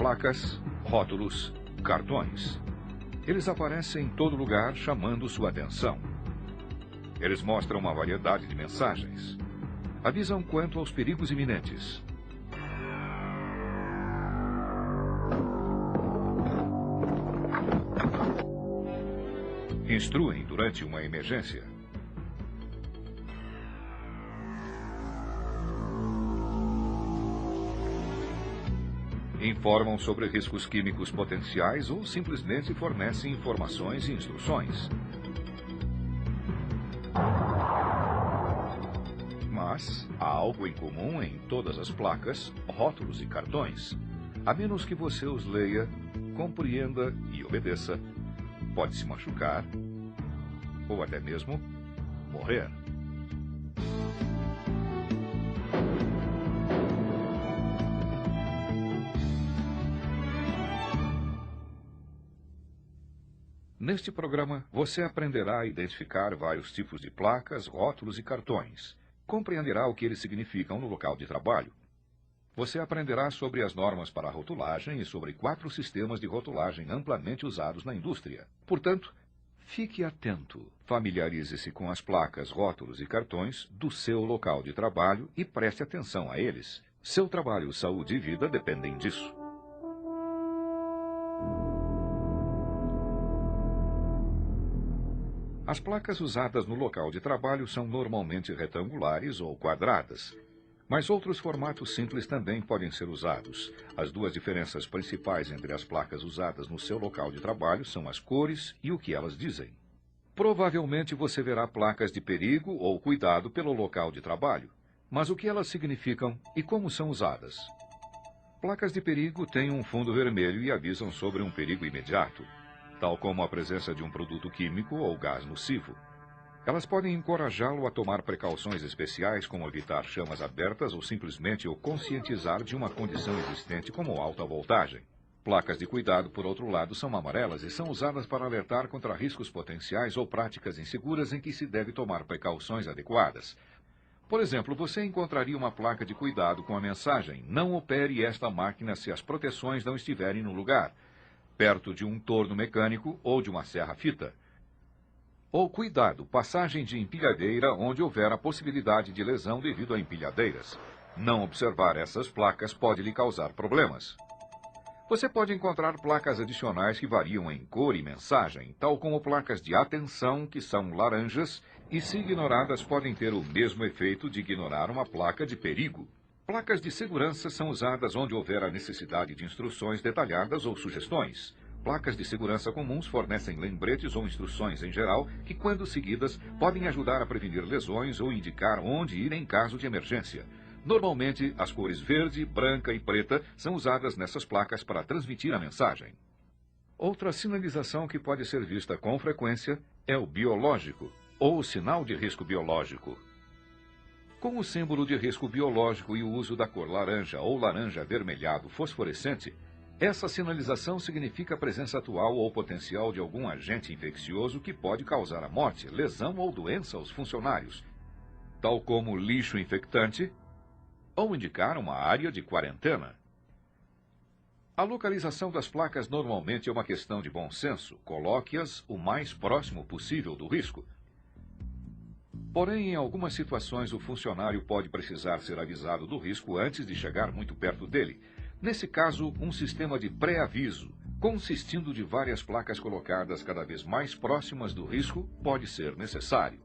placas, rótulos, cartões. Eles aparecem em todo lugar, chamando sua atenção. Eles mostram uma variedade de mensagens. Avisam quanto aos perigos iminentes. Instruem durante uma emergência. Informam sobre riscos químicos potenciais ou simplesmente fornecem informações e instruções. Mas há algo em comum em todas as placas, rótulos e cartões. A menos que você os leia, compreenda e obedeça, pode se machucar ou até mesmo morrer. Neste programa, você aprenderá a identificar vários tipos de placas, rótulos e cartões. Compreenderá o que eles significam no local de trabalho. Você aprenderá sobre as normas para a rotulagem e sobre 4 sistemas de rotulagem amplamente usados na indústria. Portanto, fique atento. Familiarize-se com as placas, rótulos e cartões do seu local de trabalho e preste atenção a eles. Seu trabalho, saúde e vida dependem disso. As placas usadas no local de trabalho são normalmente retangulares ou quadradas, mas outros formatos simples também podem ser usados. As 2 diferenças principais entre as placas usadas no seu local de trabalho são as cores e o que elas dizem. Provavelmente você verá placas de perigo ou cuidado pelo local de trabalho, mas o que elas significam e como são usadas? Placas de perigo têm um fundo vermelho e avisam sobre um perigo imediato, tal como a presença de um produto químico ou gás nocivo. Elas podem encorajá-lo a tomar precauções especiais, como evitar chamas abertas ou simplesmente o conscientizar de uma condição existente como alta voltagem. Placas de cuidado, por outro lado, são amarelas e são usadas para alertar contra riscos potenciais ou práticas inseguras em que se deve tomar precauções adequadas. Por exemplo, você encontraria uma placa de cuidado com a mensagem: "Não opere esta máquina se as proteções não estiverem no lugar", perto de um torno mecânico ou de uma serra-fita. Ou cuidado, passagem de empilhadeira onde houver a possibilidade de lesão devido a empilhadeiras. Não observar essas placas pode lhe causar problemas. Você pode encontrar placas adicionais que variam em cor e mensagem, tal como placas de atenção, que são laranjas, e se ignoradas podem ter o mesmo efeito de ignorar uma placa de perigo. Placas de segurança são usadas onde houver a necessidade de instruções detalhadas ou sugestões. Placas de segurança comuns fornecem lembretes ou instruções em geral que, quando seguidas, podem ajudar a prevenir lesões ou indicar onde ir em caso de emergência. Normalmente, as cores verde, branca e preta são usadas nessas placas para transmitir a mensagem. Outra sinalização que pode ser vista com frequência é o biológico, ou o sinal de risco biológico. Com o símbolo de risco biológico e o uso da cor laranja ou laranja avermelhado fosforescente, essa sinalização significa a presença atual ou potencial de algum agente infeccioso que pode causar a morte, lesão ou doença aos funcionários, tal como lixo infectante, ou indicar uma área de quarentena. A localização das placas normalmente é uma questão de bom senso. Coloque-as o mais próximo possível do risco. Porém, em algumas situações, o funcionário pode precisar ser avisado do risco antes de chegar muito perto dele. Nesse caso, um sistema de pré-aviso, consistindo de várias placas colocadas cada vez mais próximas do risco, pode ser necessário.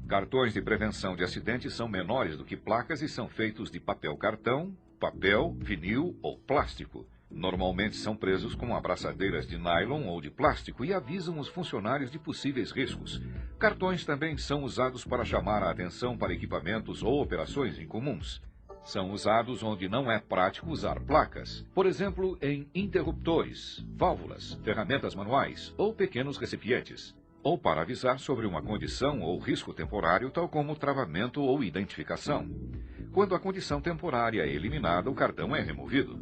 Cartões de prevenção de acidentes são menores do que placas e são feitos de papel-cartão, papel, vinil ou plástico. Normalmente são presos com abraçadeiras de nylon ou de plástico e avisam os funcionários de possíveis riscos. Cartões também são usados para chamar a atenção para equipamentos ou operações incomuns. São usados onde não é prático usar placas, por exemplo, em interruptores, válvulas, ferramentas manuais ou pequenos recipientes, ou para avisar sobre uma condição ou risco temporário, tal como travamento ou identificação. Quando a condição temporária é eliminada, o cartão é removido.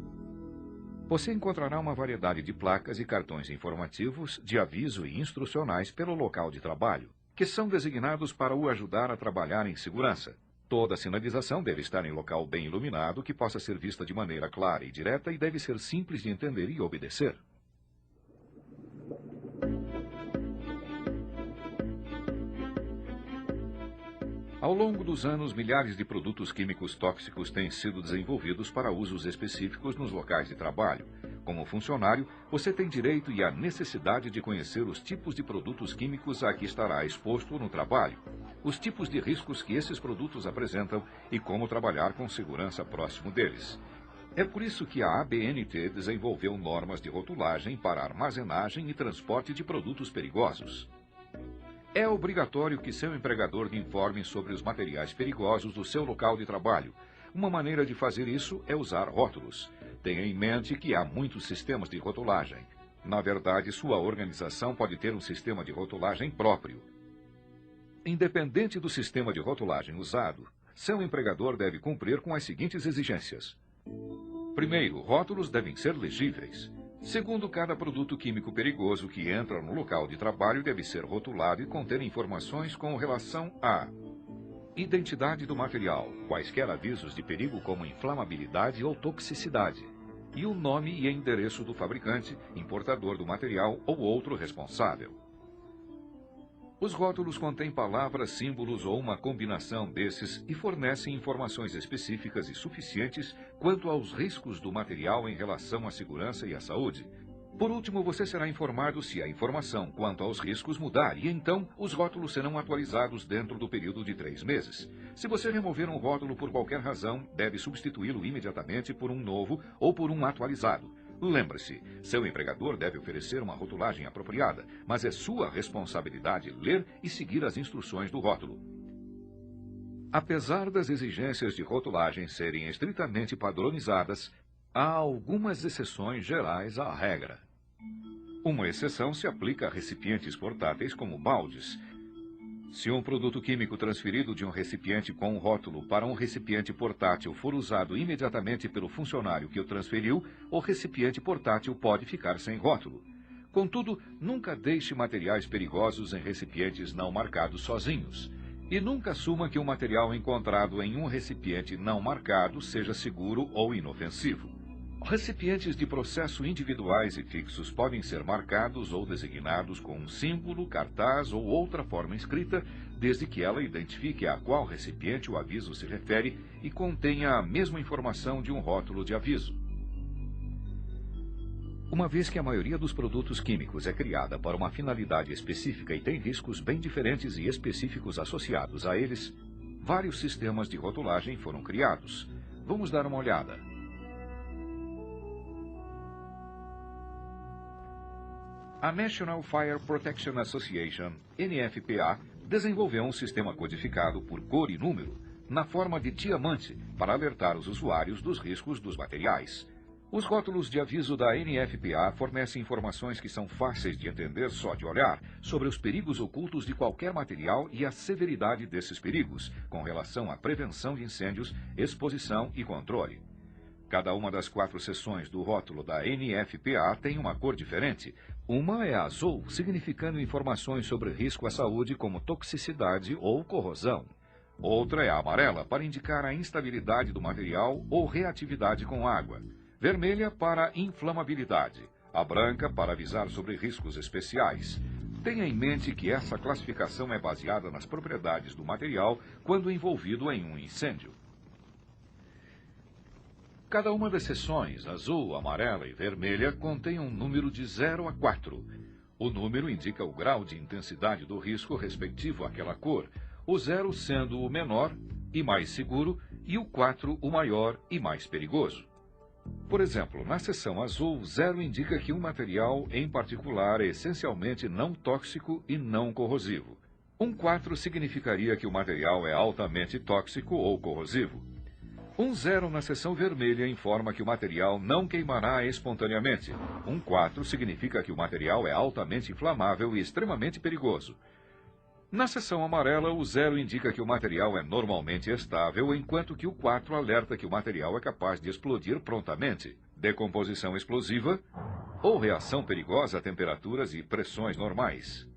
Você encontrará uma variedade de placas e cartões informativos, de aviso e instrucionais pelo local de trabalho, que são designados para o ajudar a trabalhar em segurança. Toda sinalização deve estar em local bem iluminado que possa ser vista de maneira clara e direta e deve ser simples de entender e obedecer. Ao longo dos anos, milhares de produtos químicos tóxicos têm sido desenvolvidos para usos específicos nos locais de trabalho. Como funcionário, você tem direito e a necessidade de conhecer os tipos de produtos químicos a que estará exposto no trabalho, os tipos de riscos que esses produtos apresentam e como trabalhar com segurança próximo deles. É por isso que a ABNT desenvolveu normas de rotulagem para armazenagem e transporte de produtos perigosos. É obrigatório que seu empregador lhe informe sobre os materiais perigosos do seu local de trabalho. Uma maneira de fazer isso é usar rótulos. Tenha em mente que há muitos sistemas de rotulagem. Na verdade, sua organização pode ter um sistema de rotulagem próprio. Independente do sistema de rotulagem usado, seu empregador deve cumprir com as seguintes exigências. Primeiro, rótulos devem ser legíveis. Segundo, cada produto químico perigoso que entra no local de trabalho deve ser rotulado e conter informações com relação à identidade do material, quaisquer avisos de perigo como inflamabilidade ou toxicidade, e o nome e endereço do fabricante, importador do material ou outro responsável. Os rótulos contêm palavras, símbolos ou uma combinação desses e fornecem informações específicas e suficientes quanto aos riscos do material em relação à segurança e à saúde. Por último, você será informado se a informação quanto aos riscos mudar e então os rótulos serão atualizados dentro do período de 3 meses. Se você remover um rótulo por qualquer razão, deve substituí-lo imediatamente por um novo ou por um atualizado. Lembre-se, seu empregador deve oferecer uma rotulagem apropriada, mas é sua responsabilidade ler e seguir as instruções do rótulo. Apesar das exigências de rotulagem serem estritamente padronizadas, há algumas exceções gerais à regra. Uma exceção se aplica a recipientes portáteis como baldes. Se um produto químico transferido de um recipiente com um rótulo para um recipiente portátil for usado imediatamente pelo funcionário que o transferiu, o recipiente portátil pode ficar sem rótulo. Contudo, nunca deixe materiais perigosos em recipientes não marcados sozinhos. E nunca assuma que um material encontrado em um recipiente não marcado seja seguro ou inofensivo. Recipientes de processo individuais e fixos podem ser marcados ou designados com um símbolo, cartaz ou outra forma escrita, desde que ela identifique a qual recipiente o aviso se refere e contenha a mesma informação de um rótulo de aviso. Uma vez que a maioria dos produtos químicos é criada para uma finalidade específica e tem riscos bem diferentes e específicos associados a eles, vários sistemas de rotulagem foram criados. Vamos dar uma olhada. A National Fire Protection Association, NFPA, desenvolveu um sistema codificado por cor e número, na forma de diamante, para alertar os usuários dos riscos dos materiais. Os rótulos de aviso da NFPA fornecem informações que são fáceis de entender só de olhar, sobre os perigos ocultos de qualquer material e a severidade desses perigos, com relação à prevenção de incêndios, exposição e controle. Cada uma das 4 seções do rótulo da NFPA tem uma cor diferente. Uma é azul, significando informações sobre risco à saúde como toxicidade ou corrosão. Outra é a amarela, para indicar a instabilidade do material ou reatividade com água. Vermelha para inflamabilidade. A branca para avisar sobre riscos especiais. Tenha em mente que essa classificação é baseada nas propriedades do material quando envolvido em um incêndio. Cada uma das seções, azul, amarela e vermelha, contém um número de 0 a 4. O número indica o grau de intensidade do risco respectivo àquela cor, o 0 sendo o menor e mais seguro, e o 4 o maior e mais perigoso. Por exemplo, na seção azul, 0 indica que um material em particular é essencialmente não tóxico e não corrosivo. Um 4 significaria que o material é altamente tóxico ou corrosivo. Um 0 na seção vermelha informa que o material não queimará espontaneamente. Um 4 significa que o material é altamente inflamável e extremamente perigoso. Na seção amarela, o 0 indica que o material é normalmente estável, enquanto que o 4 alerta que o material é capaz de explodir prontamente, decomposição explosiva ou reação perigosa a temperaturas e pressões normais.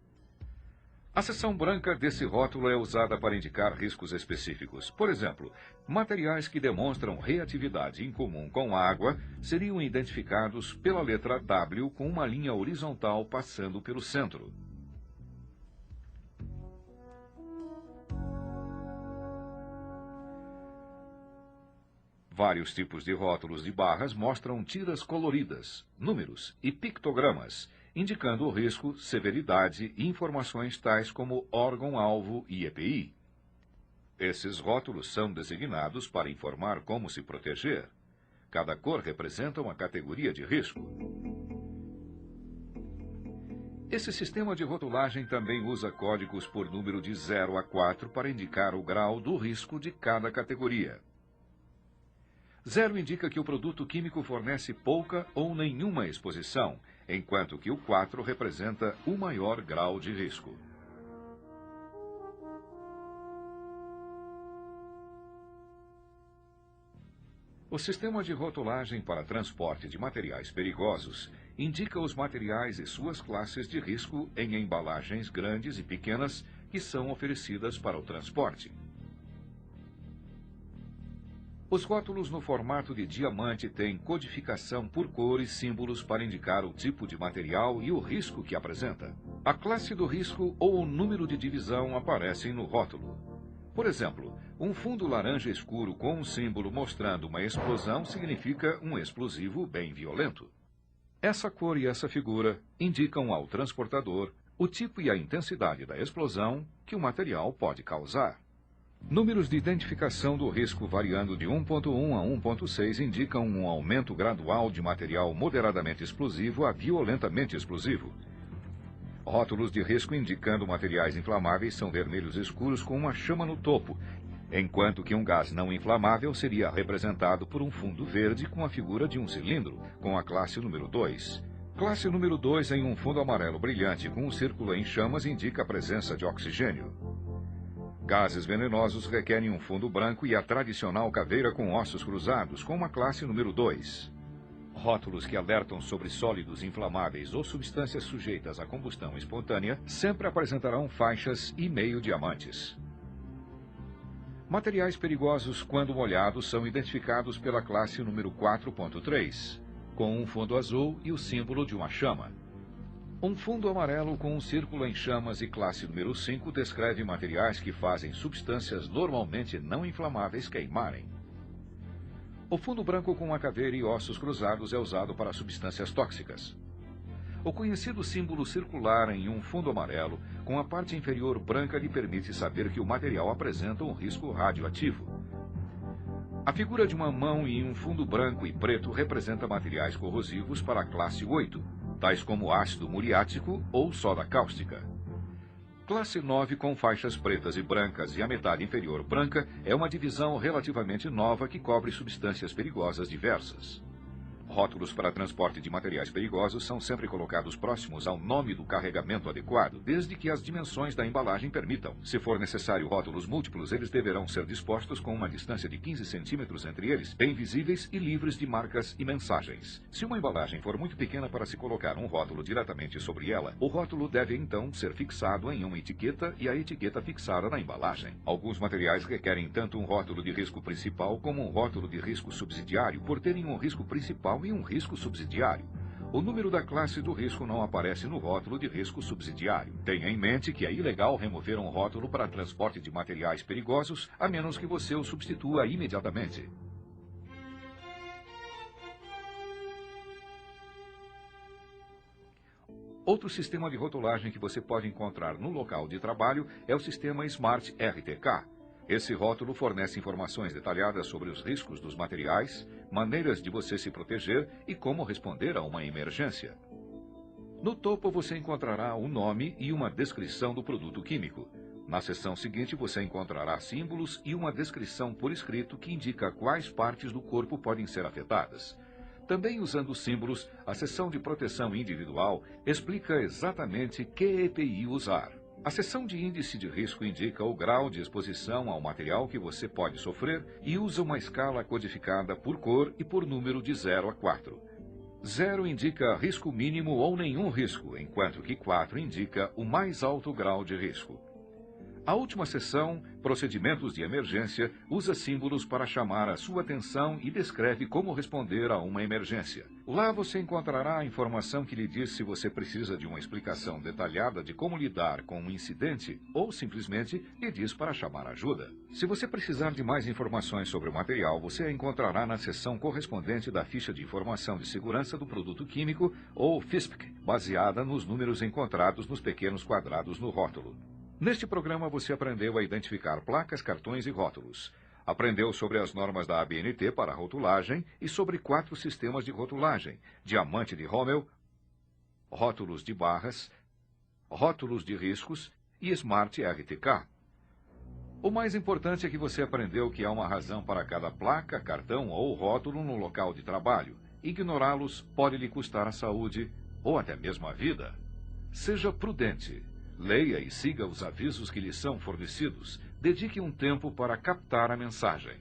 A seção branca desse rótulo é usada para indicar riscos específicos. Por exemplo, materiais que demonstram reatividade incomum com água seriam identificados pela letra W com uma linha horizontal passando pelo centro. Vários tipos de rótulos de barras mostram tiras coloridas, números e pictogramas, indicando o risco, severidade e informações tais como órgão-alvo e EPI. Esses rótulos são designados para informar como se proteger. Cada cor representa uma categoria de risco. Esse sistema de rotulagem também usa códigos por número de 0 a 4 para indicar o grau do risco de cada categoria. 0 indica que o produto químico fornece pouca ou nenhuma exposição, enquanto que o 4 representa o maior grau de risco. O sistema de rotulagem para transporte de materiais perigosos indica os materiais e suas classes de risco em embalagens grandes e pequenas que são oferecidas para o transporte. Os rótulos no formato de diamante têm codificação por cor e símbolos para indicar o tipo de material e o risco que apresenta. A classe do risco ou o número de divisão aparecem no rótulo. Por exemplo, um fundo laranja escuro com um símbolo mostrando uma explosão significa um explosivo bem violento. Essa cor e essa figura indicam ao transportador o tipo e a intensidade da explosão que o material pode causar. Números de identificação do risco variando de 1.1 a 1.6 indicam um aumento gradual de material moderadamente explosivo a violentamente explosivo. Rótulos de risco indicando materiais inflamáveis são vermelhos escuros com uma chama no topo, enquanto que um gás não inflamável seria representado por um fundo verde com a figura de um cilindro, com a classe número 2. Classe número 2 em um fundo amarelo brilhante com um círculo em chamas indica a presença de oxigênio. Gases venenosos requerem um fundo branco e a tradicional caveira com ossos cruzados, com uma classe número 2. Rótulos que alertam sobre sólidos inflamáveis ou substâncias sujeitas à combustão espontânea sempre apresentarão faixas e meio diamantes. Materiais perigosos, quando molhados, são identificados pela classe número 4.3, com um fundo azul e o símbolo de uma chama. Um fundo amarelo com um círculo em chamas e classe número 5 descreve materiais que fazem substâncias normalmente não inflamáveis queimarem. O fundo branco com a caveira e ossos cruzados é usado para substâncias tóxicas. O conhecido símbolo circular em um fundo amarelo, com a parte inferior branca, lhe permite saber que o material apresenta um risco radioativo. A figura de uma mão em um fundo branco e preto representa materiais corrosivos para a classe 8, tais como ácido muriático ou soda cáustica. Classe 9 com faixas pretas e brancas e a metade inferior branca é uma divisão relativamente nova que cobre substâncias perigosas diversas. Rótulos para transporte de materiais perigosos são sempre colocados próximos ao nome do carregamento adequado, desde que as dimensões da embalagem permitam. Se for necessário rótulos múltiplos, eles deverão ser dispostos com uma distância de 15 centímetros entre eles, bem visíveis e livres de marcas e mensagens. Se uma embalagem for muito pequena para se colocar um rótulo diretamente sobre ela, o rótulo deve então ser fixado em uma etiqueta e a etiqueta fixada na embalagem. Alguns materiais requerem tanto um rótulo de risco principal como um rótulo de risco subsidiário, por terem um risco principal e um risco subsidiário. O número da classe do risco não aparece no rótulo de risco subsidiário. Tenha em mente que é ilegal remover um rótulo para transporte de materiais perigosos, a menos que você o substitua imediatamente. Outro sistema de rotulagem que você pode encontrar no local de trabalho é o sistema Smart RTK. Esse rótulo fornece informações detalhadas sobre os riscos dos materiais, maneiras de você se proteger e como responder a uma emergência. No topo você encontrará o nome e uma descrição do produto químico. Na seção seguinte você encontrará símbolos e uma descrição por escrito que indica quais partes do corpo podem ser afetadas. Também usando símbolos, a seção de proteção individual explica exatamente que EPI usar. A seção de índice de risco indica o grau de exposição ao material que você pode sofrer e usa uma escala codificada por cor e por número de 0 a 4. 0 indica risco mínimo ou nenhum risco, enquanto que 4 indica o mais alto grau de risco. A última seção, Procedimentos de Emergência, usa símbolos para chamar a sua atenção e descreve como responder a uma emergência. Lá você encontrará a informação que lhe diz se você precisa de uma explicação detalhada de como lidar com um incidente ou simplesmente lhe diz para chamar ajuda. Se você precisar de mais informações sobre o material, você a encontrará na seção correspondente da ficha de informação de segurança do produto químico ou FISPIC, baseada nos números encontrados nos pequenos quadrados no rótulo. Neste programa você aprendeu a identificar placas, cartões e rótulos. Aprendeu sobre as normas da ABNT para rotulagem e sobre 4 sistemas de rotulagem: diamante de Rommel, rótulos de barras, rótulos de riscos e Smart RTK. O mais importante é que você aprendeu que há uma razão para cada placa, cartão ou rótulo no local de trabalho. Ignorá-los pode lhe custar a saúde ou até mesmo a vida. Seja prudente. Leia e siga os avisos que lhe são fornecidos. Dedique um tempo para captar a mensagem.